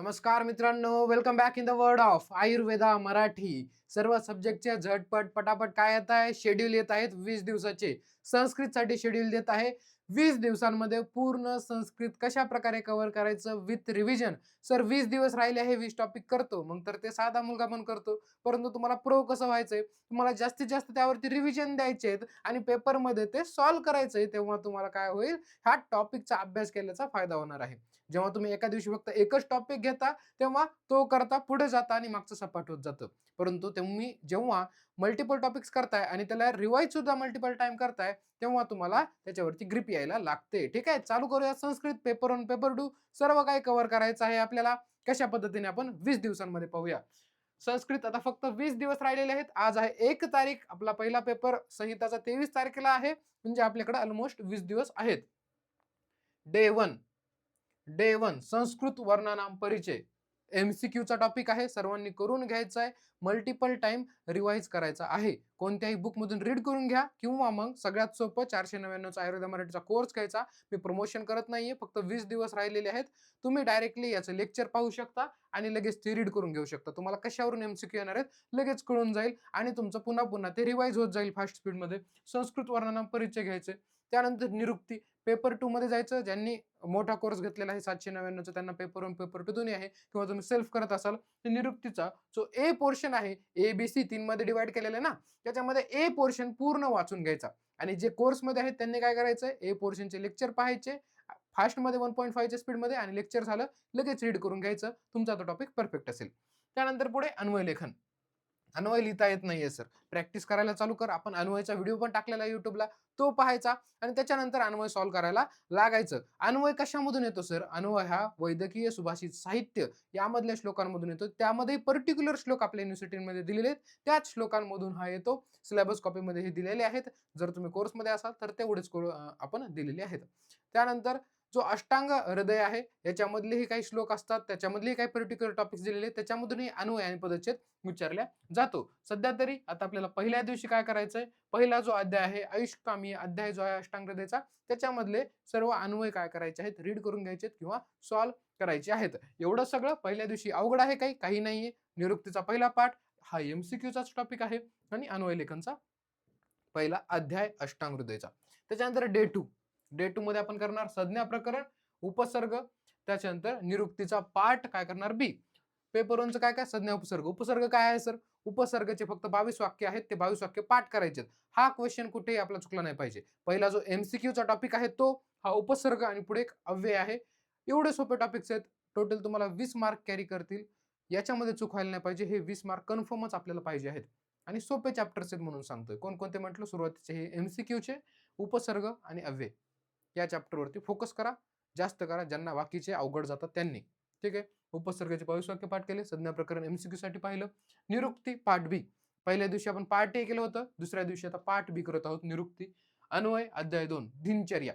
नमस्कार मित्रांनो, welcome back in the world of Ayurveda Marathi. सर्व सब्जेक्टचे झटपट पटापट काय येत आहे, शेड्यूल येत आहेत 20 दिवसाचे. संस्कृतसाठी शेड्यूल देत आहे 20 दिवसांमध्ये पूर्ण संस्कृत कशा प्रकारे कव्हर करायचं विथ रिव्हिजन. सर 20 दिवस राहिले आहे, 20 टॉपिक करतो, मग तर ते साधा मुलगा पण करतो. परंतु तुम्हाला प्रो कसं व्हायचंय, तुम्हाला जास्तीत जास्त त्यावरती रिव्हिजन द्यायचे आहेत आणि पेपरमध्ये ते सॉल्व्ह करायचंय. तेव्हा तुम्हाला काय होईल, ह्या टॉपिकचा अभ्यास केल्याचा फायदा होणार आहे. जेव्हा तुम्ही एका दिवशी फक्त एकच टॉपिक घेता, तेव्हा तो करता पुढे जाता आणि मागचं सपाट होत जातं. परंतु तुम्ही जेव्हा मल्टिपल टॉपिक्स करताय आणि त्याला रिवाइज सुद्धा मल्टिपल टाइम करताय, तेव्हा तुम्हाला त्याच्यावरती ग्रिप यायला लागते. ठीक आहे, चालू करूया संस्कृत पेपर 1 पेपर 2. सर्व काही कव्हर करायचं आहे आपल्याला. कशा पद्धतीने आपण 20 दिवसांमध्ये पाहूया. संस्कृत आता फक्त 20 दिवस राहिलेले आहेत. आज आहे 1 तारीख. आपला पहिला पेपर संहिताचा 23 तारखेला आहे. म्हणजे आपल्याकडे ऑलमोस्ट 20 दिवस आहेत. डे 1. डे 1 संस्कृत वर्णनाम परिचय. MCQ चा टॉपिक आहे, सर्वांनी करून घ्यायचा आहे. मल्टिपल टाइम रिवाइज करायचा आहे. कोणत्याही बुक मधून रीड करून घ्या किंवा मग सगळ्यात सोपं 499 चा आयुर्वेद मराठीचा कोर्स घ्यायचा. मी प्रमोशन करत नाहीये, फक्त 20 दिवस राहिलेले आहेत. तुम्ही डायरेक्टली याचं लेक्चर पाहू शकता आणि लगेच ते रीड करून घेऊ शकता. तुम्हाला कशावरून MCQ येणार आहेत लगेच कळून जाईल आणि तुमचं पुन्हा पुन्हा ते रिवाइज होत जाईल फास्ट स्पीडमध्ये. संस्कृत वर्णनाम परिचय घ्यायचे. त्यानंतर निरुक्ती. पेपर 2 मध्ये जायचं. ज्यांनी मोठा कोर्स घेतलेला आहे 799 चा, त्यांना पेपर 1 पेपर 2 दोन्ही आहे, किंवा तुम्ही सेल्फ करत असाल तर निरुक्तीचा जो ए पोर्शन आहे, ABC 3 मध्ये डिवाइड केलेला आहे ना, त्याच्यामध्ये ए पोर्शन पूर्ण वाचून घ्यायचा. आणि जे कोर्समध्ये आहेत त्यांनी काय करायचं, ए पोर्शनचे लेक्चर पाहायचे फास्टमध्ये 1.5 च्या स्पीडमध्ये, आणि लेक्चर झालं लगेच रीड करून घ्यायचं. तुमचा तो टॉपिक परफेक्ट असेल. त्यानंतर पुढे अन्वय लेखन. अन्वय लिहिता येत नाहीये सर, प्रॅक्टिस करायला चालू कर. आपण अन्वयचा व्हिडिओ पण टाकलेला आहे युट्यूबला, तो पाहायचा आणि त्याच्यानंतर अन्वय सॉल्व्ह करायला लागायचं. अन्वय कशामधून येतो सर? अन्वय हा वैद्यकीय सुभाषित साहित्य यामधल्या श्लोकांमधून येतो. त्यामध्ये पर्टिक्युलर श्लोक आपल्या युनिव्हर्सिटीमध्ये दिलेले आहेत, त्याच श्लोकांमधून हा येतो. सिलेबस कॉपीमध्ये हे दिलेले आहेत. जर तुम्ही कोर्समध्ये असाल तर तेवढेच आपण दिलेले आहेत. त्यानंतर जो अष्टांग हृदय आहे, याच्यामधलेही काही श्लोक असतात, त्याच्यामधलेही काही पर्टिक्युलर टॉपिक्स दिलेले आहेत, त्याच्यामधूनही अन्वय आणि पदच्छेद विचारल्या जातो. सध्या तरी आता आपल्याला पहिल्या दिवशी काय करायचंय, पहिला जो अध्याय आहे आयुष्कामी अध्याय जो आहे अष्टांग हृदयचा, त्याच्यामधले सर्व अन्वय काय करायचे आहेत, रीड करून घ्यायचे किंवा सॉल्व्ह करायचे आहेत. एवढं सगळं पहिल्या दिवशी. अवघड आहे काही नाहीये. निरुक्तीचा पहिला पाठ हा MCQ चाच टॉपिक आहे आणि अन्वय लेखनचा पहिला अध्याय अष्टांग हृदयचा. त्याच्यानंतर डे 2 मध्ये आपण करणार संज्ञा प्रकरण, उपसर्ग. त्याच्यानंतर निरुक्तीचा पाठ काय करणार बी. पेपर 1 चं काय संज्ञा उपसर्ग. उपसर्ग काय आहे सर? उपसर्गाचे फक्त 22 वाक्य आहेत, ते 22 वाक्य पाठ करायचे. हा क्वेश्चन कुठेही आपला चुकला नाही पाहिजे. पहिला जो MCQ चा टॉपिक आहे तो हा उपसर्ग आणि पुढे एक अव्यय आहे. एवढे सोपे टॉपिक्स आहेत. टोटल तुम्हाला 20 मार्क कॅरी करतील. याच्यामध्ये चूक व्हायला नाही पाहिजे. हे 20 मार्क कन्फर्मच आपल्याला पाहिजे आहेत. आणि सोपे चॅप्टर्स आहेत म्हणून सांगतोय. कोणकोणते म्हटलं सुरुवातीचे हे MCQ चे, उपसर्ग आणि अव्यय. या चॅप्टरवरती फोकस करा, जास्त करा. ज्यांना बाकीचे अवघड जातात त्यांनी. ठीक आहे. उपसर्गाचे 22 वाक्य पाठ केले. संज्ञा प्रकरण MCQ साठी पाहिलं. निरुक्ती पार्ट बी. पहिल्या दिवशी आपण पार्ट ए केलं होतं, दुसऱ्या दिवशी आता पार्ट बी करत आहोत निरुक्ती. अन्वय अध्याय 2 दिनचर्या.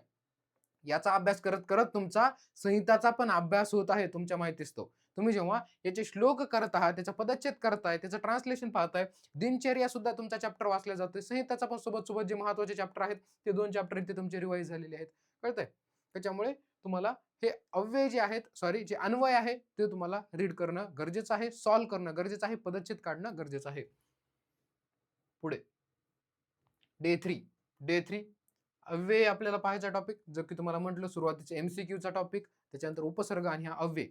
याचा अभ्यास करत करत तुमचा संहिताचा पण अभ्यास होत आहे, तुमच्या माहितीच तो. तुम्ही जेव्हा याचे श्लोक करत आहात, त्याचा पदच्छेद करताय, त्याचं ट्रान्सलेशन पाहताय, दिनचर्या सुद्धा तुमचा चॅप्टर वाचला जातोय. संहिताचा पण सोबत सोबत जे महत्त्वाचे चॅप्टर आहेत, ते 2 चॅप्टर ते तुमचे रिवाइज झालेले आहेत. कळतंय? त्याच्यामुळे तुम्हाला हे अव्यय जे आहेत, सॉरी जे अन्वय आहे, ते तुम्हाला रीड करणं गरजेचं आहे, सॉल्व्ह करणं गरजेचं आहे, पदच्छेद काढणं गरजेचं आहे. पुढे डे 3 अव्यय आपल्याला पाहायचा टॉपिक. जर की तुम्हाला म्हटलं सुरुवातीचे MCQ चा टॉपिक, त्याच्यानंतर उपसर्ग आणि हा अव्यय.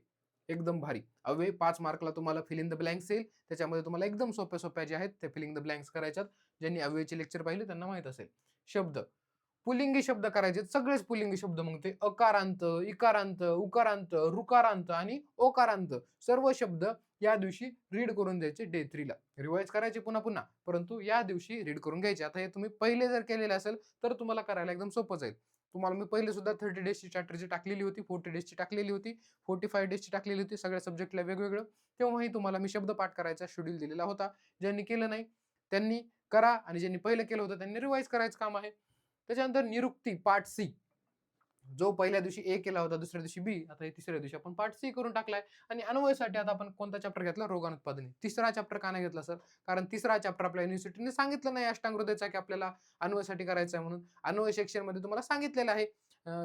एकदम भारी. अव्यय 5 मार्कला तुम्हाला फिल इन द ब्लँक्स येईल. त्याच्यामध्ये तुम्हाला एकदम सोप्या जे आहेत ते फिलिंग द ब्लँक्स करायच्यात. ज्यांनी अव्ययचे लेक्चर पाहिले त्यांना माहित असेल. शब्द, पुल्लिंगी शब्द करायचे, सगळेच पुल्लिंगी शब्द. मग ते अकारांत, इकारांत, उकारांत, ऋकारांत आणि ओकारांत सर्व शब्द या दिवशी रीड करून द्यायचे. डे 3 ला रिवाइज करायचे पुन्हा पुन्हा, परंतु या दिवशी रीड करून घ्यायचे. आता हे तुम्ही पहिले जर केलेले असेल तर तुम्हाला करायला एकदम सोपं जाईल. तुम्हाला मी पहिले सुद्धा 30 डेजची चॅप्टरची टाकलेली होती, 40 डेजची टाकलेली होती, 45 डेजची टाकलेली होती, सगळ्या सब्जेक्टला वेगवेगळं. तेव्हाही तुम्हाला मी शब्दपाठ करायचा शेड्यूल दिलेला होता. ज्यांनी केलं नाही त्यांनी करा, आणि ज्यांनी पहिलं केलं होतं त्यांनी रिवाइज करायचं काम आहे. त्याच्यानंतर निरुक्ती पार्ट सी. जो पहिल्या दिवशी ए केला होता, दुसऱ्या दिवशी बी, आता हे तिसऱ्या दिवशी आपण पार्ट सी करून टाकलाय. आणि अन्वयसाठी आता आपण कोणता चॅप्टर घेतला? रोगानुत्पादने. तिसरा चॅप्टर का नाही घेतला सर? कारण तिसरा चॅप्टर आपल्या युनिव्हर्सिटीने सांगितलं नाही अष्टांग हृदयचा की आपल्याला अन्वयसाठी करायचा आहे म्हणून. अन्वय सेक्शनमध्ये तुम्हाला सांगितलेलं आहे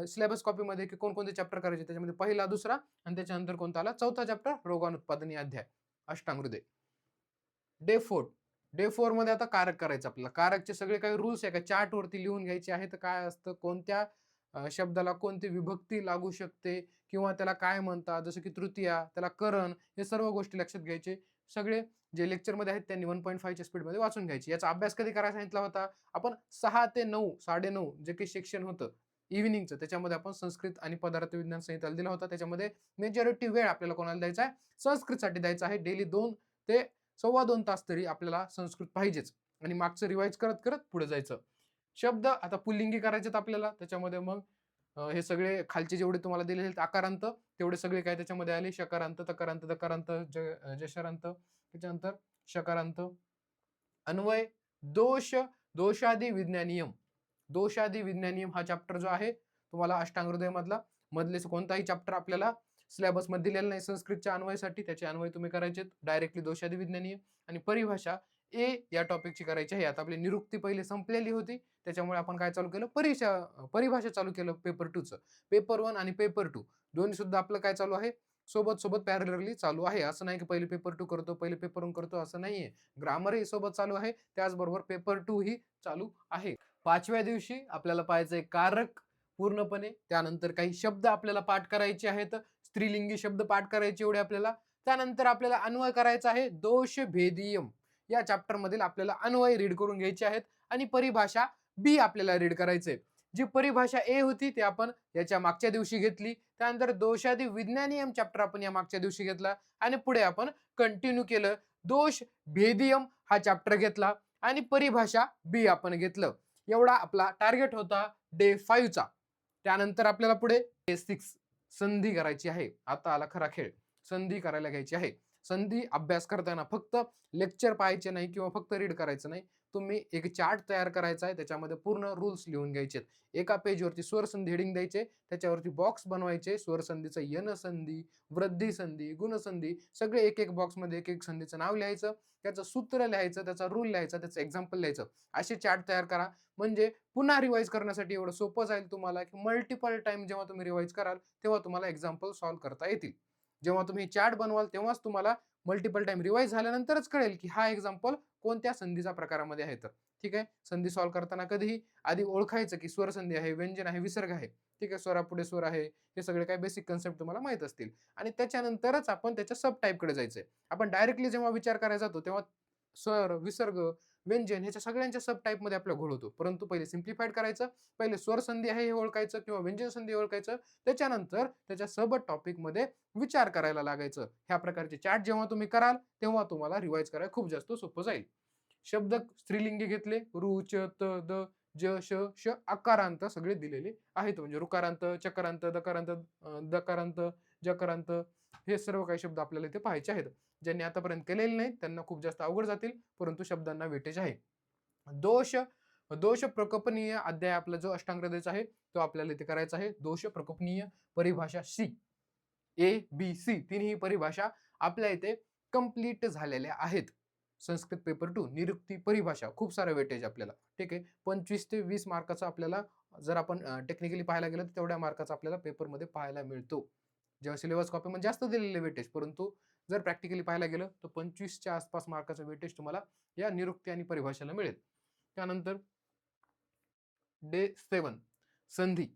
सिलेबस कॉपीमध्ये की कोणकोणते चॅप्टर करायचे. त्याच्यामध्ये पहिला, दुसरा आणि त्याच्यानंतर कोणता आला? चौथा चॅप्टर रोगानुत्पादनी अध्याय, अष्टांग हृदय. डे 4. डे 4 मध्ये आता कारक करायचं आपल्याला. कारकचे सगळे काही रूल्स आहे का चार्टवरती लिहून घ्यायचे आहेत. काय असतं, कोणत्या शब्दाला कोणती विभक्ती लागू शकते किंवा त्याला काय म्हणतात, जसं की तृतीया, त्याला करण, हे सर्व गोष्टी लक्षात घ्यायचे. सगळे जे लेक्चरमध्ये आहेत त्यांनी 1.5 च्या स्पीडमध्ये वाचून घ्यायची. याचा अभ्यास कधी करायला सांगितला होता? आपण 6 ते 9, 9:30 जे काही सेक्शन होतं इव्हिनिंगचं, त्याच्यामध्ये आपण संस्कृत आणि पदार्थ विज्ञान संहिताला दिला होता. त्याच्यामध्ये मेजॉरिटी वेळ आपल्याला कोणाला द्यायचा आहे? संस्कृतसाठी द्यायचा आहे. डेली 2 ते सव्वा 2 तास तरी आपल्याला संस्कृत पाहिजेच आणि मागचं रिवाइज करत करत पुढे जायचं. शब्द आता पुल्लिंगी करायचेत आपल्याला. त्याच्यामध्ये मग हे सगळे खालचे जेवढे तुम्हाला दिलेले आहेत आकारांत, तेवढे सगळे काय त्याच्यामध्ये आले? शकारांत, तकारांत, दकारांत, जशरांत, त्याच्यानंतर शकारांत. अन्वय, दोष, दोषादी विज्ञानियम. दोषादी विज्ञानियम हा चॅप्टर जो आहे तुम्हाला अष्टांग हृदय मधला, मधले कोणताही चॅप्टर आपल्याला सिलेबस मध्ये दिलेला नाही संस्कृतच्या अन्वयासाठी. त्याचे अन्वय तुम्ही करायचे डायरेक्टली दोषादी विज्ञानियम. आणि परिभाषा ए या टॉपिकची करायची आहे. आता आपली निरुक्ती पहिले संपलेली होती, त्याच्यामुळे आपण काय चालू केलं? परिभाषा चालू केलं पेपर 2 चं. पेपर 1 आणि पेपर 2 दोन्ही सुद्धा आपलं काय चालू आहे? सोबत सोबत पॅरलली चालू आहे. असं नाही की पहिले पेपर 2 करतो, पहिले पेपर 1 करतो, असं नाहीये. ग्रामरही सोबत चालू आहे, त्याचबरोबर पेपर 2 ही चालू आहे. 5व्या दिवशी आपल्याला पाहायचंय कारक पूर्णपणे. त्यानंतर काही शब्द आपल्याला पाठ करायचे आहेत. स्त्रीलिंगी शब्द पाठ करायचे एवढे आपल्याला. त्यानंतर आपल्याला अन्वय करायचा आहे. दोष भेदियम या चॅप्टर मधील आपल्याला अन्वय रीड करून घ्यायचे आहेत आणि परिभाषा बी आपल्याला रीड करायचंय. जी परिभाषा ए होती ती आपण याच्या मागच्या दिवशी घेतली. त्यानंतर दोषादी विज्ञानियम चॅप्टर आपण या मागच्या दिवशी घेतला आणि पुढे आपण कंटिन्यू केलं. दोष भेदियम हा चॅप्टर घेतला आणि परिभाषा बी आपण घेतलं. एवढा आपला टार्गेट होता डे 5 चा. त्यानंतर आपल्याला पुढे डे 6 संधी करायची आहे. आता आला खरा खेळ. संधी करायला घ्यायची आहे. संधी अभ्यास करताना फक्त लेक्चर पाहायचे नाही किंवा फक्त रीड करायचं नाही. तुम्ही एक चार्ट तयार करायचा आहे. त्याच्यामध्ये पूर्ण रूल्स लिहून घ्यायचे. एका पेजवरती स्वरसंधी हेडिंग द्यायचे, त्याच्यावरती बॉक्स बनवायचे. स्वरसंधीचं यन संधी, वृद्धी संधी, गुणसंधी सगळे एक एक बॉक्समध्ये एक एक संधीचं नाव लिहायचं, त्याचं सूत्र लिहायचं, त्याचा रूल लिहायचा, त्याचं एक्झाम्पल लिहायचं. असे चार्ट तयार करा. म्हणजे पुन्हा रिवाइज करण्यासाठी एवढं सोपं जाईल तुम्हाला की मल्टिपल टाइम जेव्हा तुम्ही रिवाइज कराल तेव्हा तुम्हाला एक्झाम्पल सॉल्व्ह करता येतील. जेव्हा तुम्ही चार्ट बनवाल तेव्हाच तुम्हाला मल्टिपल टाइम रिवाइज झाल्यानंतरच कळेल की हा एक्झाम्पल कोणत्या संधीचा प्रकारामध्ये आहे. तर ठीक आहे, संधी सॉल्व्ह करताना कधीही आधी ओळखायचं की स्वरसंधी आहे, व्यंजन आहे, विसर्ग आहे. ठीक आहे, स्वरापुढे स्वर आहे, हे सगळे काही बेसिक कन्सेप्ट तुम्हाला माहित असतील. आणि त्याच्यानंतरच आपण त्याच्या सब टाईपकडे जायचंय. आपण डायरेक्टली जेव्हा विचार करायला जातो तेव्हा स्वर, विसर्ग, व्यंजन ह्याच्या सगळ्यांच्या सब टाईपमध्ये आपला घोळ होतो. परंतु पहिले सिम्प्लिफाईड करायचं. पहिले स्वर संधी आहे हे ओळखायचं किंवा व्यंजन संधी ओळखायचं. त्याच्यानंतर त्याच्या सब टॉपिकमध्ये विचार करायला लागायचं. ह्या प्रकारचे चार्ट जेव्हा तुम्ही कराल तेव्हा तुम्हाला रिवाइज करायला खूप जास्त सोपं जाईल. शब्द स्त्रीलिंगी घेतले. रु, च, त, द, ज, श, श आकारांत सगळे दिलेले आहेत. म्हणजे ऋकारांत, चकारांत, दकारांत, जकारांत हे सर्व काही शब्द आपल्याला इथे पाहायचे आहेत. ज्यांनी आतापर्यंत केलेले नाहीत त्यांना खूप जास्त अवघड जातील, परंतु शब्दांना वेटेज आहे. दोष, दोष प्रकपनीय अध्याय आपला जो अष्टांग हृदयचा आहे तो आपल्याला इथे करायचा आहे. दोष प्रकपनीय परिभाषा सी, ए बी सी तिन्ही परिभाषा आपल्या इथे कंप्लीट झालेल्या आहेत. संस्कृत पेपर 2 निरुक्ती परिभाषा खूप सारा वेटेज आपल्याला. ठीक आहे, 25 ते 20 मार्काचा आपल्याला जर आपण टेक्निकली पाहायला गेलं तर तेवढ्या मार्काचा आपल्याला पेपरमध्ये पाहायला मिळतो. जेव्हा सिलेबस कॉपीमध्ये जास्त दिलेले वेटेज, परंतु जर प्रॅक्टिकली पाहायला गेलं तर 25च्या आसपास मार्काचं वेटेज तुम्हाला या निरुक्ती आणि परिभाषेला मिळेल. त्यानंतर डे 7 संधी,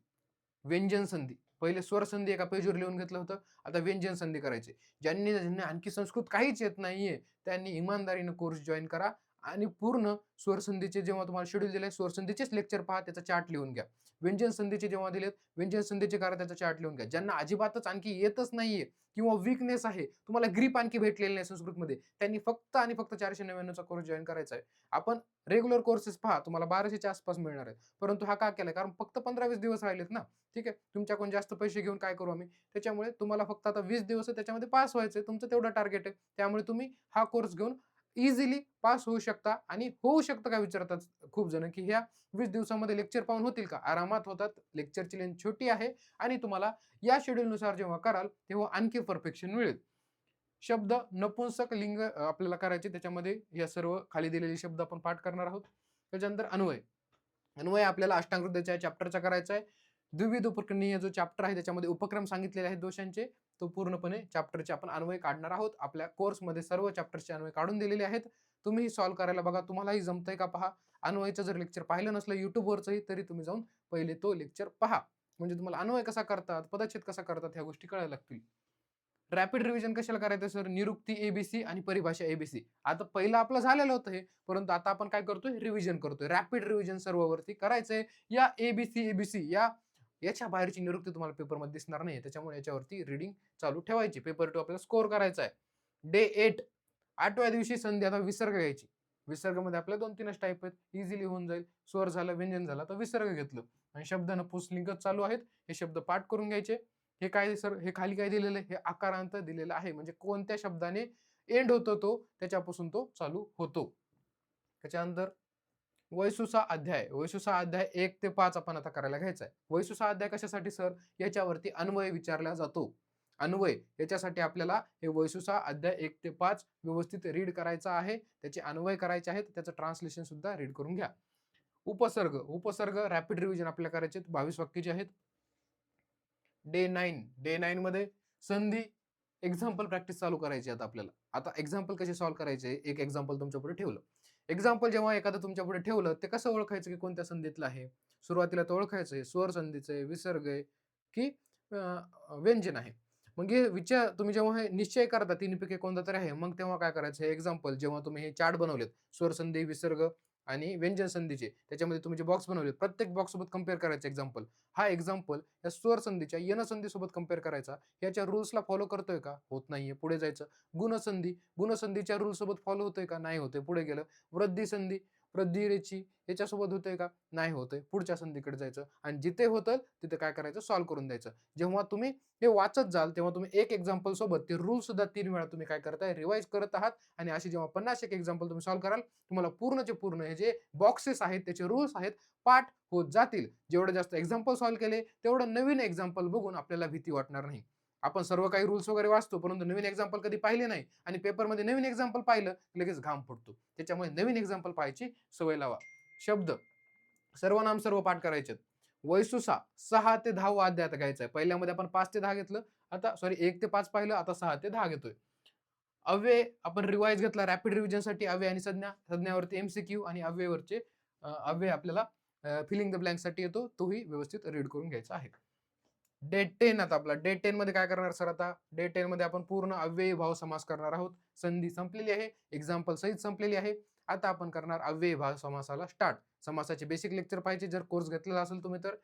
व्यंजन संधी. पहिले स्वर संधी एका पेजवर लिहून घेतलं होतं, आता व्यंजन संधी करायचे. ज्यांनी आणखी संस्कृत काहीच येत नाहीये त्यांनी इमानदारीने कोर्स जॉईन करा आणि पूर्ण स्वरसंधीचे जेव्हा तुम्हाला शेड्यूल दिले स्वरसंधीचेच लेक्चर पहा, त्याचा चार्ट लिहून घ्या. व्यंजन संधीचे जेव्हा दिलेत व्यंजन संधीचे करा, त्याचा चार्ट लिहून घ्या. ज्यांना अजिबातच आणखी येतच नाहीये किंवा वीकनेस आहे, तुम्हाला ग्रीप आणखी भेटलेली नाही संस्कृतमध्ये, त्यांनी फक्त आणि फक्त 499 चा कोर्स जॉईन करायचा आहे. आपण रेग्युलर कोर्सेस पहा, तुम्हाला 1200च्या आसपास मिळणार आहेत. परंतु हा का केलाय? कारण फक्त 15-20 दिवस राहिलेत ना. ठीक आहे, तुमच्याकडून जास्त पैसे घेऊन काय करू आम्ही? त्याच्यामुळे तुम्हाला फक्त आता 20 दिवस त्याच्यामध्ये पास व्हायचंय. तुमचं तेवढं टार्गेट आहे. त्यामुळे तुम्ही हा कोर्स घेऊन इझिली पास होऊ शकता. आणि होऊ शकतं का विचारतात खूप जण, की ह्या 20 दिवसामध्ये लेक्चर पाहून होतील का? आरामात होतात. लेक्चरची लेंथ छोटी आहे आणि तुम्हाला या शेड्यूलनुसार जेव्हा कराल तेव्हा आणखी परफेक्शन मिळेल. शब्द नपुंसक लिंग आपल्याला करायचे, त्याच्यामध्ये या सर्व खाली दिलेले शब्द आपण पाठ करणार आहोत. त्याच्यानंतर अन्वय. अन्वय आपल्याला अष्टांग हृदयाच्या चॅप्टरचा करायचा आहे. द्विविध उपकरणीय जो चॅप्टर आहे त्याच्यामध्ये उपक्रम सांगितलेले आहेत दोषांचे, तो पूर्णपणे चॅप्टरचे आपण अन्वय काढणार आहोत. आपल्या कोर्समध्ये सर्व चॅप्टरचे अन्वय काढून दिलेले आहेत. तुम्ही सॉल्व्ह करायला बघा, तुम्हालाही जमतंय का पहा. अन्वयचं जर लेक्चर पाहिलं नसलं YouTubeवरचंही तरी तुम्ही जाऊन पहिले तो लेक्चर पहा. म्हणजे तुम्हाला अन्वय कसा करतात, पदच्छेद कसा करतात ह्या गोष्टी कळायला लागतील. रॅपिड रिव्हिजन कशाला करायचं सर? निरुक्ती एबीसी आणि परिभाषा एबीसी. आता पहिलं आपलं झालेलं होतं हे, परंतु आता आपण काय करतोय? रिव्हिजन करतोय. रॅपिड रिव्हिजन सर्ववरती करायचंय. या एबीसी एबीसी याच्या बाहेरची निरुक्ती तुम्हाला पेपरमध्ये दिसणार नाही. त्याच्यामुळे याच्यावरती रीडिंग चालू ठेवायची. पेपर 2 आपल्याला स्कोर करायचा आहे. डे 8 8व्या दिवशी संधी. आता विसर्ग घ्यायची. विसर्गामध्ये आपल्या 2-3च टाइप आहेत. इझिली होऊन जाईल. स्वर झालं, व्यंजन झालं, तर विसर्ग घेतलं. आणि शब्द पुंसलिंगच चालू आहेत. हे शब्द पाठ करून घ्यायचे. हे काय सर? हे खाली काय दिलेलं आहे? हे आकारांत दिलेलं आहे. म्हणजे कोणत्या शब्दाने एंड होतो तो, त्याच्यापासून तो चालू होतो. त्याच्यानंतर वैसुसा अध्याय. वैसुसा अध्याय 1 ते 5 आपण आता करायला घ्यायचा आहे. वैसुसा अध्याय कशासाठी सर? याच्यावरती अन्वय विचारला जातो. अन्वय याच्यासाठी आपल्याला हे वैसुसा अध्याय 1 ते 5 व्यवस्थित रीड करायचा आहे. त्याचे अन्वय करायचे आहेत. त्याचं ट्रान्सलेशन सुद्धा रीड करून घ्या. उपसर्ग. उपसर्ग रॅपिड रिव्हिजन आपल्याला करायचे 22 वाक्याचे आहेत. डे 9 मध्ये संधी एक्झाम्पल प्रॅक्टिस चालू करायची आता आपल्याला. आता एक्झाम्पल कसे सॉल्व्ह करायचे? एक एक्झाम्पल तुमच्या पुढे ठेवलं. एक्झाम्पल जेव्हा एखादं तुमच्या पुढे ठेवलं, ते कसं ओळखायचं की कोणत्या संधीतलं आहे? सुरुवातीला तर ओळखायचं आहे, स्वर संधीचं आहे, विसर्ग आहे की व्यंजन आहे. मग हे तुम्ही जेव्हा हे निश्चय करता तिन्हीपैकी कोणता तरी आहे, मग तेव्हा काय करायचं? हे एक्झाम्पल जेव्हा तुम्ही हे चार्ट बनवलेत, स्वर संधी, विसर्ग आणि व्यंजन संधीचे, त्याच्यामध्ये तुम्ही जे बॉक्स बनवलेत, प्रत्येक बॉक्स सोबत कंपेअर करायचं एक्झाम्पल. हा एक्झाम्पल या स्वर संधीच्या यन संधीसोबत कंपेअर करायचा. याच्या रूल्सला फॉलो करतोय का? होत नाहीये. पुढे जायचं. गुणसंधी. गुणसंधीच्या रूल सोबत फॉलो होतोय का? नाही होतोय. पुढे गेलं. वृद्धी संधी. वृद्धी रेची याच्यासोबत होतोय का? नाही होतोय. पुढच्या संधीकडे जायचं आणि जिथे होतं तिथे काय करायचं? सॉल्व्ह करून द्यायचं. जेव्हा तुम्ही हे वाचत जाल तेव्हा तुम्ही एक एक्झाम्पल सोबत ते रूल सुद्धा 3 वेळा तुम्ही काय करताय? रिवाइज करत आहात. आणि अशी जेव्हा 50 एक एक्झाम्पल तुम्ही सॉल्व्ह कराल, तुम्हाला पूर्णचे पूर्ण हे जे बॉक्सेस आहेत, त्याचे रूल्स आहेत, पाठ होत जातील. जेवढे जास्त एक्झाम्पल सॉल्व्ह केले, तेवढं नवीन एक्झाम्पल बघून आपल्याला भीती वाटणार नाही. आपण सर्व काही रूल्स वगैरे वाचतो, परंतु नवीन एक्झाम्पल कधी पाहिले नाही आणि पेपरमध्ये नवीन एक्झाम्पल पाहिलं, लगेच घाम फुटतो. त्याच्यामुळे नवीन एक्झाम्पल पाहायची सवय लावा. शब्द. सर्वनाम सर्व पाठ करायचे. वैसुसा 6 ते 10 अध्याय घ्यायचा आहे. पहिल्यामध्ये आपण 5 ते 10 घेतलं. आता सॉरी 1 ते 5 पाहिलं, आता 6 ते 10 घेतोय. अव्यय आपण रिवाइज घेतला रॅपिड रिव्हिजनसाठी. अव्यय आणि संज्ञा. संज्ञावरती एमसीक्यू आणि अव्ययवरचे अव्यय आपल्याला फिलिंग द ब्लँकसाठी येतो. तोही व्यवस्थित रीड करून घ्यायचा आहे. डे 10 आता आपला. डे 10 मध्ये काय करणार सर आता? डे 10 मध्ये आपण पूर्ण अव्ययी भाव समास करणार आहोत. संधी संपलेली आहे. एक्झाम्पल सहित संपलेली आहे. आता आपण करणार अव्ययी भाव समासाला स्टार्ट. समासाचे बेसिक लेक्चर पाहिजे जर कोर्स घेतलेला असेल तुम्ही तर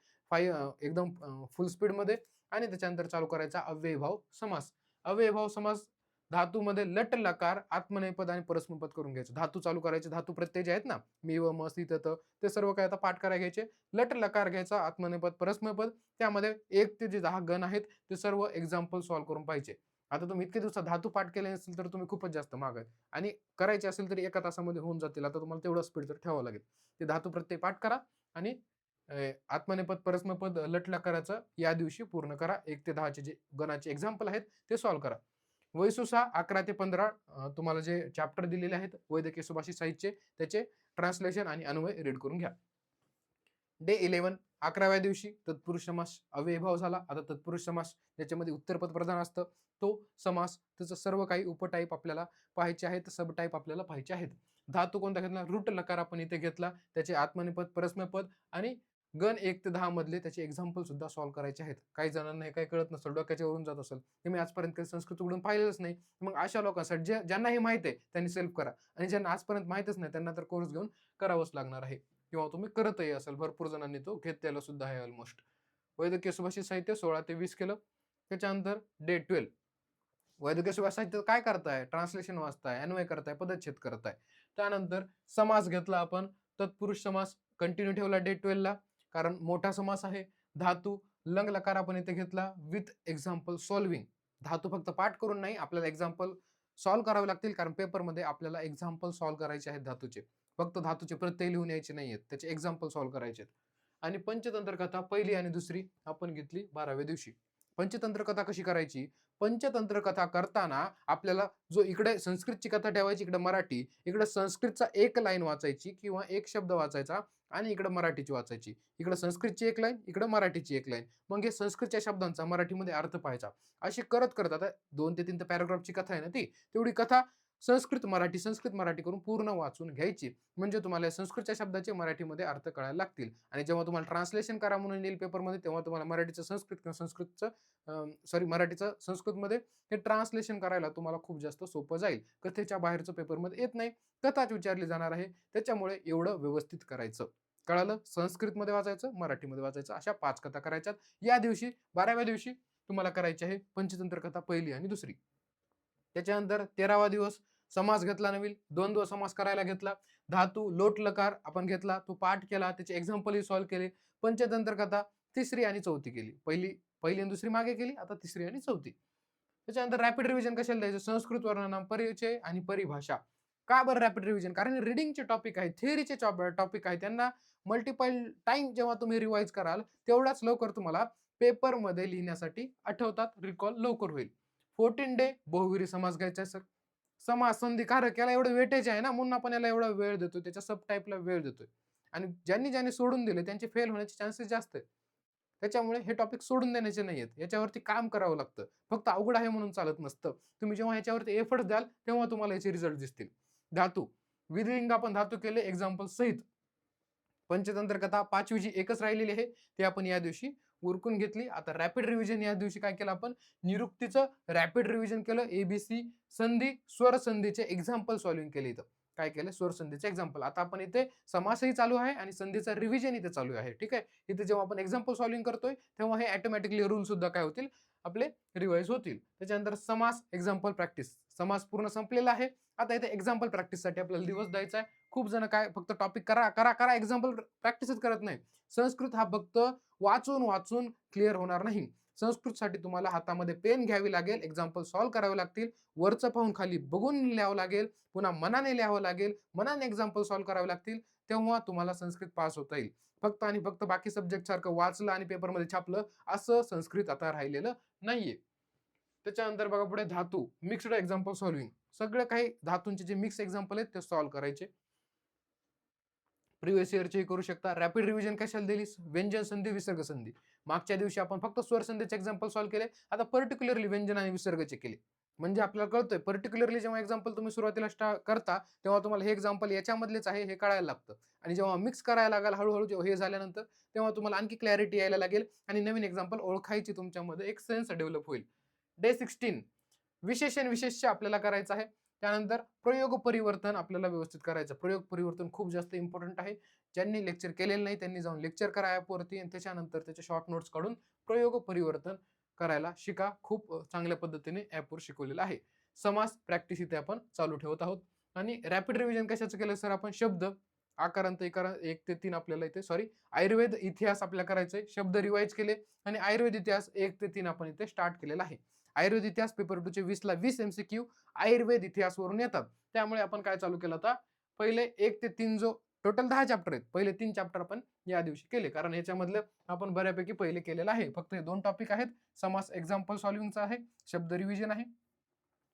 एकदम फुल स्पीडमध्ये. आणि त्याच्यानंतर चालू करायचा अव्ययी भाव समास. अव्ययी भाव समास धातूमध्ये लट लकार आत्मनेपद आणि परस्मैपद करून घ्यायचं. धातू चालू करायचे. धातू प्रत्यय जे आहेत ना, मी व म सी त ते सर्व काय आता पाठ करायला घ्यायचे. लट लकार घ्यायचा, आत्मनेपद परस्मैपद. त्यामध्ये 1 ते जे 10 गण आहेत ते सर्व एक्झाम्पल सॉल्व्ह करून पाहिजे. आता तुम्ही इतके दिवसात धातू पाठ केले नसेल तर तुम्ही खूपच जास्त माग आहेत. आणि करायचे असेल तरी 1 तासामध्ये होऊन जातील. आता तुम्हाला तेवढं स्पीड तर ठेवावं लागेल. ते धातू प्रत्यय पाठ करा आणि आत्मनेपद परस्मैपद लट लकाराचं या दिवशी पूर्ण करा. 1 ते 10 चे जे गणाचे एक्झाम्पल आहेत ते सॉल्व्ह करा. वैसुसा 11 ते 15 तुम्हाला जे चॅप्टर दिलेले आहेत वैद्यकीय सुभाषित साहित्य, त्याचे ट्रान्सलेशन आणि अन्वय रीड करून घ्या. डे 11 11व्या दिवशी तत्पुरुष समास अव्ययभाव झाला. आता तत्पुरुष समास ज्याच्यामध्ये उत्तरपद प्रधान असतं तो समास, त्याचं सर्व काही उपटाईप आपल्याला पाहायचे आहेत, सब टाईप आपल्याला पाहायचे आहेत. धातू कोणता घेतला? रूट लकार आपण इथे घेतला. त्याचे आत्मनेपद परस्मैपद आणि गण 1 ते 10 मधले त्याचे एक्झाम्पल सुद्धा सॉल्व्ह करायचे आहेत. काही जणांना हे काही कळत नसेल, डोक्याच्या वरून जात असेल, ते मी आजपर्यंत काही संस्कृत उघडून पाहिलेलंच नाही. मग अशा लोकांसाठी ज्यांना हे माहित आहे त्यांनी सेल्फ करा आणि ज्यांना आजपर्यंत माहितच नाही त्यांना तर कोर्स घेऊन करावंच लागणार आहे. किंवा तुम्ही करतही असाल, भरपूर जणांनी तो घेतलेला सुद्धा आहे ऑलमोस्ट. वैद्यकीय सुभाषित साहित्य 16 ते 20 केलं. त्याच्यानंतर डे 12 वैद्यकीय सुभाषित साहित्य काय करताय? ट्रान्सलेशन वाचताय, अन्वय करताय, पदच्छेद करताय. त्यानंतर समास घेतला आपण. तत्पुरुष समास कंटिन्यू ठेवला डे 12 ला, कारण मोठा समास आहे. धातू लंग लकार आपण इथे घेतला विथ एक्झाम्पल सॉल्विंग. धातू फक्त पाठ करून नाही, आपल्याला एक्झाम्पल सॉल्व्ह करावे लागतील, कारण पेपरमध्ये आपल्याला एक्झाम्पल सॉल्व्ह करायचे आहेत धातूचे. फक्त धातूचे प्रत्यय लिहून यायचे नाहीयेत, त्याचे एक्झाम्पल सॉल्व्ह करायचे आहेत. आणि पंचतंत्र कथा पहिली आणि दुसरी आपण घेतली 12व्या दिवशी. पंचतंत्र कथा कशी करायची? पंचतंत्र कथा करताना आपल्याला जो इकडे संस्कृतची कथा ठेवायची, इकडे मराठी, इकडे संस्कृतचा एक लाईन वाचायची किंवा एक शब्द वाचायचा आणि इकडे मराठीची वाचायची. इकडे संस्कृतची एक लाईन, इकडे मराठीची एक लाईन. मग हे संस्कृतच्या शब्दांचा मराठीमध्ये अर्थ पाहायचा. अशी करत करत आता 2 ते 3 पॅराग्राफची कथा आहे ना ती, तेवढी कथा संस्कृत मराठी करून पूर्ण वाचून घ्यायची. म्हणजे तुम्हाला संस्कृतच्या शब्दाचे मराठीमध्ये अर्थ कळायला लागतील. आणि जेव्हा तुम्हाला ट्रान्सलेशन करा म्हणून येईल पेपरमध्ये, तेव्हा तुम्हाला मराठीचं संस्कृत किंवा मराठीचं संस्कृतमध्ये हे ट्रान्सलेशन करायला तुम्हाला खूप जास्त सोपं जाईल. कथेच्या बाहेरचं पेपरमध्ये येत नाही, कथाच विचारली जाणार आहे. त्याच्यामुळे एवढं व्यवस्थित करायचं. कळालं? संस्कृतमध्ये वाचायचं, मराठीमध्ये वाचायचं, अशा 5 कथा करायच्यात. या दिवशी 12व्या दिवशी तुम्हाला करायची आहे पंचतंत्र कथा पहिली आणि दुसरी. त्याच्यानंतर 13वा दिवस समास घेतला नवीन, द्वंद्व समास करायला घेतला. धातू, लोट, लकार आपण घेतला, तो पाठ केला, त्याचे एक्झाम्पलही सॉल्व्ह केले. पंचतंत्र कथा तिसरी आणि चौथी केली. पहिली आणि दुसरी मागे केली, आता तिसरी आणि चौथी. त्याच्यानंतर रॅपिड रिव्हिजन कशाला द्यायचं? संस्कृत वर्णनाम, परिचय आणि परिभाषा. का बरं रॅपिड रिव्हिजन? कारण रिडिंगचे टॉपिक आहेत, थिअरीचे टॉपिक आहेत. त्यांना मल्टिपल टाइम जेव्हा तुम्ही रिवाइज कराल, तेवढाच लवकर तुम्हाला पेपरमध्ये लिहिण्यासाठी आठवतात, रिकॉल लवकर होईल. 14 डे बहुविरी समास घ्यायचा आहे सर. समास, संधी, कारक याला एवढं वेटेज आहे ना, म्हणून आपण याला एवढा वेळ देतो, त्याच्या सब टाईपला वेळ देतोय. आणि ज्यांनी सोडून दिले त्यांचे फेल होण्याचे चान्सेस जास्त आहेत. त्याच्यामुळे हे टॉपिक सोडून देण्याचे नाहीयेत. याच्यावरती काम करावं लागतं. फक्त अवघड आहे म्हणून चालत नसतं. तुम्ही जेव्हा याच्यावरती एफर्ट द्याल, तेव्हा तुम्हाला याचे रिझल्ट दिसतील. धातू, विधिलिंग आपण धातू केले एक्झाम्पल सहित. पंचतंत्र कथा 5वी जी एकच राहिलेली आहे, ती आपण या दिवशी उरकून घेतली. आता रॅपिड रिव्हिजन या दिवशी काय केलं आपण? निरुक्तीचं रॅपिड रिव्हिजन केलं. एबीसी संधी, स्वर संधीचे एक्झाम्पल सॉल्व्हिंग केले. इथं काय केलं? स्वर संधीचे एक्झाम्पल. आता आपण इथे समासही चालू आहे आणि संधीचा रिव्हिजन इथे चालू आहे. ठीक आहे. इथे जेव्हा आपण एक्झाम्पल सॉल्व्हिंग करतोय, तेव्हा हे ऑटोमॅटिकली रूल सुद्धा काय होतील? आपले रिवाइज होतील. त्याच्यानंतर समास, एक्झाम्पल प्रॅक्टिस. समास पूर्ण संपलेला आहे. आता इथे एक्झाम्पल प्रॅक्टिससाठी आपल्याला दिवस द्यायचा आहे. खूप जण काय फक्त टॉपिक करा करा करा एक्झाम्पल प्रॅक्टिसच करत नाही. संस्कृत हा फक्त वाचून वाचून क्लिअर होणार नाही. संस्कृतसाठी तुम्हाला हातामध्ये पेन घ्यावी लागेल, एक्झाम्पल सॉल्व्ह करावे लागतील, वरचं पाहून खाली बघून लिहावं लागेल, पुन्हा मनाने लिहावं लागेल, मनाने एक्झाम्पल सॉल्व्ह करावे लागतील, तेव्हा तुम्हाला संस्कृत पास होता येईल. फक्त आणि फक्त बाकी सब्जेक्ट सारखं वाचलं आणि पेपरमध्ये छापलं असं संस्कृत आता राहिलेलं नाहीये. त्याच्यानंतर बघा पुढे धातू, मिक्स्ड एक्झाम्पल सॉल्व्हिंग. सगळं काही धातूंचे जे मिक्स एक्झाम्पल आहेत ते सॉल्व्ह करायचे. प्रिव्हियस इयरचे करू शकता. रॅपिड रिव्हिजन कशाला दिली? व्यंजन संधी, विसर्ग संधी. मागच्या दिवशी आपण फक्त स्वर संधीचे एक्झाम्पल सॉल्व्ह केले. आता पर्टिक्युलरली व्यंजन आणि विसर्गचे केले. म्हणजे आपल्याला कळतंय पर्टिक्युलरली जेव्हा एक्झाम्पल तुम्ही सुरुवातीला करता, तेव्हा तुम्हाला हे एक्झाम्पल याच्यामधलेच आहे हे कळायला लागतं. आणि जेव्हा मिक्स करायला लागाल हळूहळू, जेव्हा हे झाल्यानंतर, तेव्हा तुम्हाला आणखी क्लॅरिटी यायला लागेल आणि नवीन एक्झाम्पल ओळखायची तुमच्यामध्ये एक सेन्स डेव्हलप होईल. डे 16 विशेषण विशेष्य आपल्याला करायचं आहे. त्यानंतर प्रयोग परिवर्तन आपल्याला व्यवस्थित करायचं. प्रयोग परिवर्तन खूप जास्त इम्पॉर्टंट आहे. ज्यांनी लेक्चर केलेलं नाही त्यांनी जाऊन लेक्चर करा ॲपवरती आणि त्याच्यानंतर त्याचे शॉर्ट नोट्स काढून प्रयोग परिवर्तन करायला शिका. खूप चांगल्या पद्धतीने ॲपवर शिकवलेलं आहे. समास प्रॅक्टिस इथे आपण चालू ठेवत आहोत. आणि रॅपिड रिव्हिजन कशाचं केलं सर आपण? शब्द, आकारांत, इकारांत 1 ते 3 आपल्याला इथे आयुर्वेद इतिहास आपल्याला करायचंय. शब्द रिवाइज केले आणि आयुर्वेद इतिहास 1 ते 3 आपण इथे स्टार्ट केलेला आहे. आयुर्वेद इतिहास पेपर 2 चे 20 ला 20 MCQ आयुर्वेद इतिहास वरून येतात. त्यामुळे आपण काय चालू केलं आता? पहिले 1 ते 3 जो टोटल 10 चॅप्टर आहेत. पहिले 3 चॅप्टर आपण या दिवशी केले. कारण याच्यामधलं आपण बऱ्यापैकी पहिले केलेलं आहे. फक्त हे 2 टॉपिक आहेत. समास एक्झाम्पल सॉल्व्हिंगचा आहे, शब्द रिव्हिजन आहे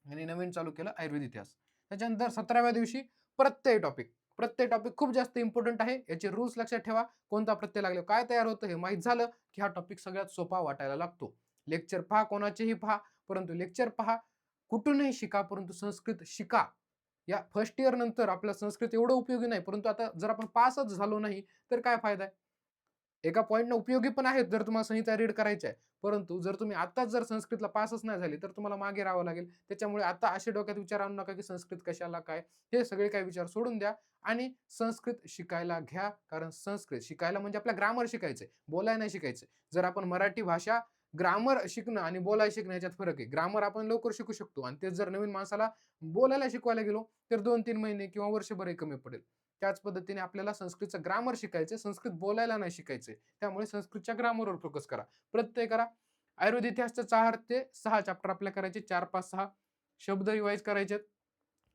आणि नवीन चालू केलं आयुर्वेद इतिहास. त्याच्यानंतर 17व्या दिवशी प्रत्यय टॉपिक. प्रत्यय टॉपिक खूप जास्त इम्पॉर्टंट आहे. याचे रूल्स लक्षात ठेवा. कोणता प्रत्यय लागले, काय तयार होतं हे माहीत झालं की हा टॉपिक सगळ्यात सोपा वाटायला लागतो. लेक्चर पहा, कोणाचेही पहा, परंतु लेक्चर पहा, कुठूनही शिका, परंतु संस्कृत शिका. या फर्स्ट इयर नंतर आपला संस्कृत एवढं उपयोगी नाही, परंतु आता जर आपण पासच झालो नाही तर काय फायदा आहे? एका पॉईंटने उपयोगी पण आहेत जर तुम्हाला संहिता रीड करायची आहे. परंतु जर तुम्ही आताच जर संस्कृतला पासच नाही झाले तर तुम्हाला मागे राहावं लागेल. त्याच्यामुळे आता असे डोक्यात विचार आणू नका की संस्कृत कशाला काय, हे सगळे काही विचार सोडून द्या आणि संस्कृत शिकायला घ्या. कारण संस्कृत शिकायला म्हणजे आपल्या ग्रामर शिकायचंय, बोलायला नाही शिकायचंय. जर आपण मराठी भाषा ग्रामर शिकणं आणि बोलायला शिकणं याच्यात फरक आहे. ग्रामर आपण लवकर शिकू शकतो आणि तेच जर नवीन माणसाला बोलायला शिकवायला गेलो तर 2-3 महिने किंवा वर्षभरही कमी पडेल. त्याच पद्धतीने आपल्याला संस्कृतचं ग्रामर शिकायचं, संस्कृत बोलायला नाही शिकायचंय. त्यामुळे संस्कृतच्या ग्रामरवर फोकस करा, प्रत्यय करा. आयुर्वेद इतिहासचा 4 ते 6 चॅप्टर आपल्याला करायचे, 4, 5, 6. शब्द रिवाईज करायचे,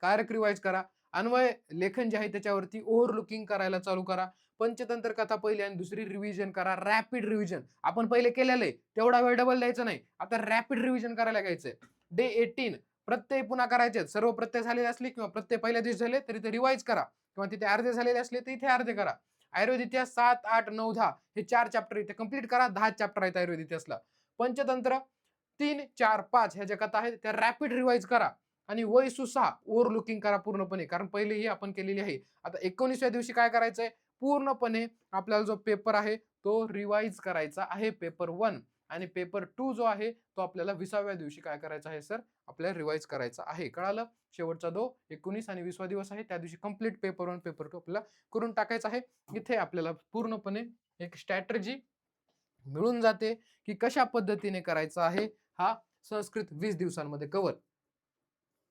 कारक रिवाईज करा, अन्वय लेखन जे आहे त्याच्यावरती ओव्हरलुकिंग करायला चालू करा, पंचतंत्र कथा पहिली आणि दुसरी रिव्हिजन करा, रॅपिड रिव्हिजन. आपण पहिले केलेलं आहे तेवढा वेळ डबल द्यायचा नाही, आता रॅपिड रिव्हिजन करायला घ्यायचंय. डे 18 प्रत्यय पुन्हा करायचे, सर्व प्रत्यय झालेले असले किंवा प्रत्यय पहिल्या दिवशी झाले तरी ते रिवाईज करा, किंवा तिथे अर्धे झालेले असले तर इथे अर्धे करा. आयुर्वेद इतिहास 7, 8, 9, 10 हे 4 चॅप्टर इथे कंप्लीट करा. 10 चॅप्टर आहेत आयुर्वेद इतिहासला. पंचतंत्र 3, 4, 5 ह्या ज्या कथा आहेत त्या रॅपिड रिवाईज करा. आणि वय सुसा ओव्हरलुकिंग करा पूर्णपणे, कारण पहिले ही आपण केलेली आहे. आता 19व्या दिवशी काय करायचंय, पूर्णपणे आपल्याला जो पेपर आहे तो रिवाईज करायचा आहे, पेपर 1. आणि पेपर 2 जो आहे तो आपल्याला 20व्या दिवशी काय करायचा आहे सर, आपल्याला रिवाईज करायचा आहे. कळालं? शेवटचा 19 आणि 20वा दिवस आहे, त्या दिवशी कंप्लीट पेपर 1 पेपर 2 आपल्याला करून टाकायचा आहे. इथे आपल्याला पूर्णपणे एक स्ट्रॅटेजी मिळून जाते की कशा पद्धतीने करायचा आहे हा संस्कृत 20 दिवसांमध्ये कव्हर.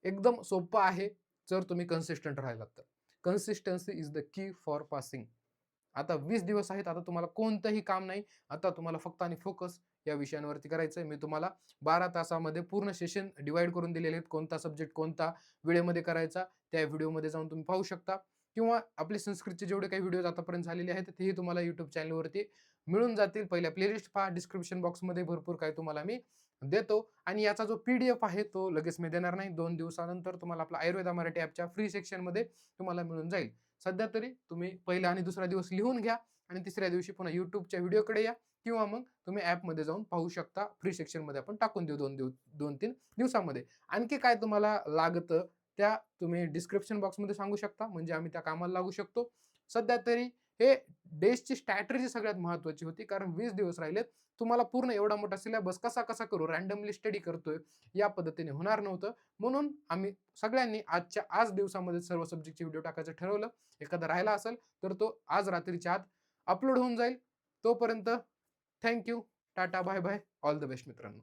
एकदम सोपं आहे जर तुम्ही कन्सिस्टंट राहिलात तर. Consistency is the key for passing. आता 20 दिवस आहेत, आता तुम्हाला कोणतंही काम नाही, आता तुम्हाला फक्त आणि फोकस या विषयांवरती करायचंय. मी तुम्हाला 12 तासामध्ये पूर्ण सेशन डिवाइड करून दिलेले आहेत, कोणता सब्जेक्ट कोणता वेळेमध्ये करायचा त्या व्हिडिओमध्ये जाऊन तुम्ही पाहू शकता, किंवा आपले संस्कृतचे जेवढे काही व्हिडिओ आतापर्यंत झालेले आहेत तेही तुम्हाला युट्यूब चॅनलवरती मिळून जातील. पहिल्या प्लेलिस्ट पहा, डिस्क्रिप्शन बॉक्समध्ये भरपूर काही तुम्हाला मी देतो. आणि याचा जो PDF आहे तो लगेच मी देणार नाही, 2 दिवसानंतर तुम्हाला आपला आयुर्वेदा मराठी ॲपच्या फ्री सेक्शनमध्ये तुम्हाला मिळून जाईल. सध्या तरी तुम्ही पहिला आणि दुसरा दिवस लिहून घ्या आणि तिसऱ्या दिवशी पुन्हा YouTubeच्या व्हिडिओकडे या, किंवा मग तुम्ही ॲपमध्ये जाऊन पाहू शकता. फ्री सेक्शनमध्ये आपण टाकून देऊ 2-3 दिवसामध्ये. आणखी काय तुम्हाला लागतं त्या तुम्ही डिस्क्रिप्शन बॉक्समध्ये सांगू शकता, म्हणजे आम्ही त्या कामाला लागू शकतो. सध्या तरी हे डेजची स्ट्रॅटेजी सगळ्यात महत्त्वाची होती, कारण 20 दिवस राहिलेत. तुम्हाला पूर्ण एवढा मोठा सिलेबस कसा कसा करू, रँडमली स्टडी करतोय या पद्धतीने होणार नव्हतं. म्हणून आम्ही सगळ्यांनी आजच्या आज दिवसामध्ये सर्व सब्जेक्टचे व्हिडिओ टाकायचं ठरवलं. एखादा राहिला असेल तर तो आज रात्रीच्या आत अपलोड होऊन जाईल. तोपर्यंत thank you, tata, bye bye, all the best मित्रांनो.